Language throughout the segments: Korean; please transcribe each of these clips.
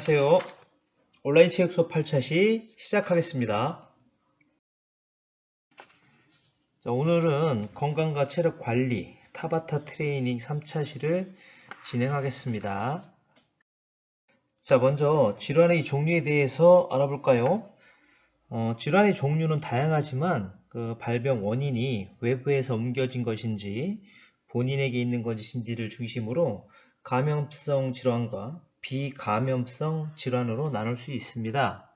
안녕하세요. 온라인 체육 수업 8차시 시작하겠습니다. 자, 오늘은 건강과 체력 관리 타바타 트레이닝 3차시를 진행하겠습니다. 자, 먼저 질환의 종류에 대해서 알아볼까요? 질환의 종류는 다양하지만 그 발병 원인이 외부에서 옮겨진 것인지 본인에게 있는 것인지를 중심으로 감염성 질환과 비감염성 질환으로 나눌 수 있습니다.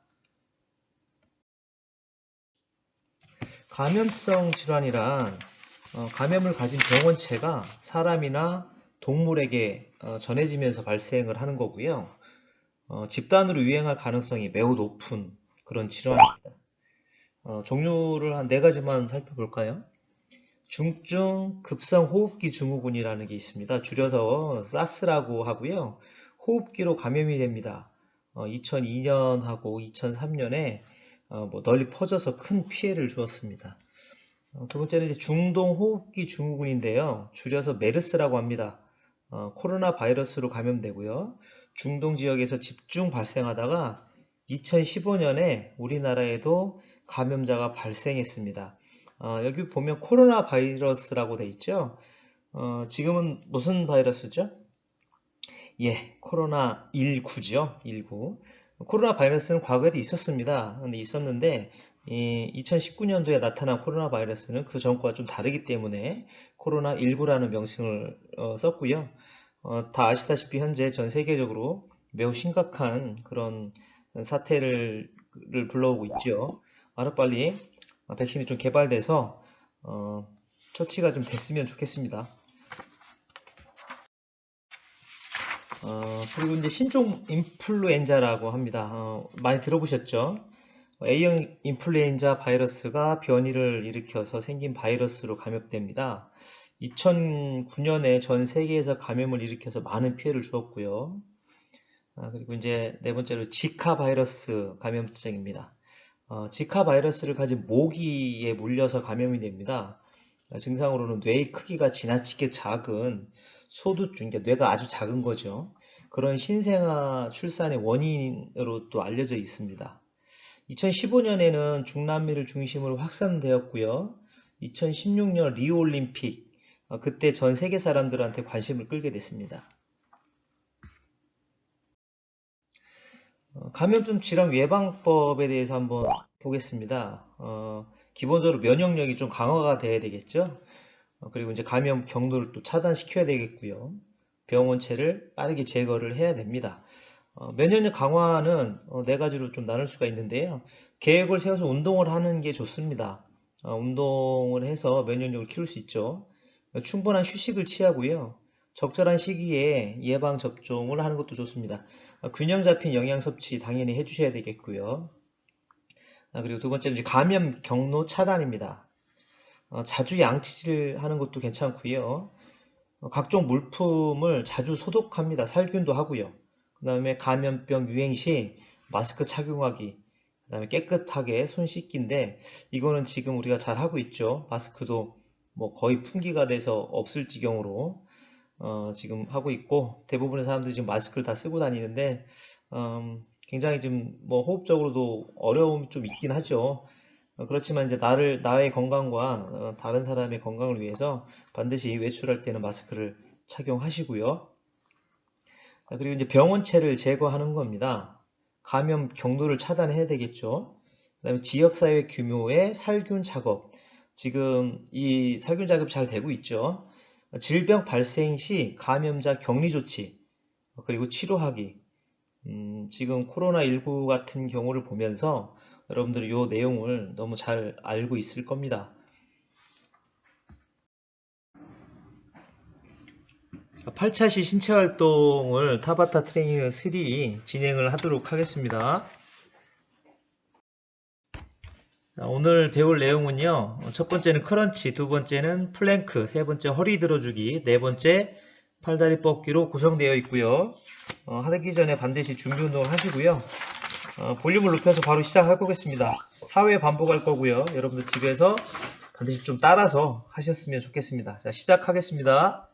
감염성 질환이란 감염을 가진 병원체가 사람이나 동물에게 전해지면서 발생을 하는 거고요. 집단으로 유행할 가능성이 매우 높은 그런 질환입니다. 종류를 한 4가지만 살펴볼까요? 중증 급성 호흡기 증후군이라는 게 있습니다. 줄여서 사스라고 하고요. 호흡기로 감염이 됩니다. 2002년하고 2003년에 널리 퍼져서 큰 피해를 주었습니다. 두 번째는 이제 중동 호흡기 증후군인데요. 줄여서 메르스라고 합니다. 코로나 바이러스로 감염되고요. 중동 지역에서 집중 발생하다가 2015년에 우리나라에도 감염자가 발생했습니다. 여기 보면 코로나 바이러스라고 돼 있죠. 지금은 무슨 바이러스죠? 예, 코로나 19죠. 19. 코로나 바이러스는 과거에도 있었습니다. 근데 있었는데 2019년도에 나타난 코로나 바이러스는 그 전과 좀 다르기 때문에 코로나 19라는 명칭을 썼고요. 다 아시다시피 현재 전 세계적으로 매우 심각한 그런 사태를 불러오고 있죠. 하루빨리 백신이 좀 개발돼서 처치가 좀 됐으면 좋겠습니다. 그리고 이제 신종 인플루엔자라고 합니다. 많이 들어보셨죠? A형 인플루엔자 바이러스가 변이를 일으켜서 생긴 바이러스로 감염됩니다. 2009년에 전 세계에서 감염을 일으켜서 많은 피해를 주었고요. 그리고 이제 4번째로 지카 바이러스 감염증입니다. 지카 바이러스를 가진 모기에 물려서 감염이 됩니다. 증상으로는 뇌의 크기가 지나치게 작은 소두증, 그러니까 뇌가 아주 작은 거죠. 그런 신생아 출산의 원인으로 또 알려져 있습니다. 2015년에는 중남미를 중심으로 확산되었고요. 2016년 리우올림픽, 그때 전 세계 사람들한테 관심을 끌게 됐습니다. 감염병 질환 예방법에 대해서 한번 보겠습니다. 기본적으로 면역력이 좀 강화가 돼야 되겠죠. 그리고 이제 감염 경로를 또 차단시켜야 되겠고요. 병원체를 빠르게 제거를 해야 됩니다. 면역력 강화는 4가지로 좀 나눌 수가 있는데요. 계획을 세워서 운동을 하는 게 좋습니다. 운동을 해서 면역력을 키울 수 있죠. 충분한 휴식을 취하고요. 적절한 시기에 예방 접종을 하는 것도 좋습니다. 균형 잡힌 영양 섭취 당연히 해주셔야 되겠고요. 그리고 두 번째는 이제 감염 경로 차단입니다. 자주 양치질 하는 것도 괜찮고요. 각종 물품을 자주 소독합니다. 살균도 하고요. 그 다음에 감염병 유행 시 마스크 착용하기, 그 다음에 깨끗하게 손 씻기인데 이거는 지금 우리가 잘 하고 있죠. 마스크도 뭐 거의 품귀가 돼서 없을 지경으로 지금 하고 있고, 대부분의 사람들이 지금 마스크를 다 쓰고 다니는데 굉장히 좀 뭐 호흡적으로도 어려움이 좀 있긴 하죠. 그렇지만 이제 나의 건강과 다른 사람의 건강을 위해서 반드시 외출할 때는 마스크를 착용하시고요. 그리고 이제 병원체를 제거하는 겁니다. 감염 경로를 차단해야 되겠죠. 그다음에 지역사회 규모의 살균 작업. 지금 이 살균 작업 잘 되고 있죠. 질병 발생 시 감염자 격리 조치, 그리고 치료하기. 지금 코로나19 같은 경우를 보면서 여러분들이 이 내용을 너무 잘 알고 있을 겁니다. 8차시 신체활동을 타바타 트레이닝 3 진행을 하도록 하겠습니다. 오늘 배울 내용은요, 첫 번째는 크런치, 두 번째는 플랭크, 세 번째 허리 들어주기, 네 번째 팔다리 뻗기로 구성되어 있고요. 하기 전에 반드시 준비 운동을 하시고요. 볼륨을 높여서 바로 시작해 보겠습니다. 4회 반복할 거고요. 여러분들 집에서 반드시 좀 따라서 하셨으면 좋겠습니다. 자, 시작하겠습니다.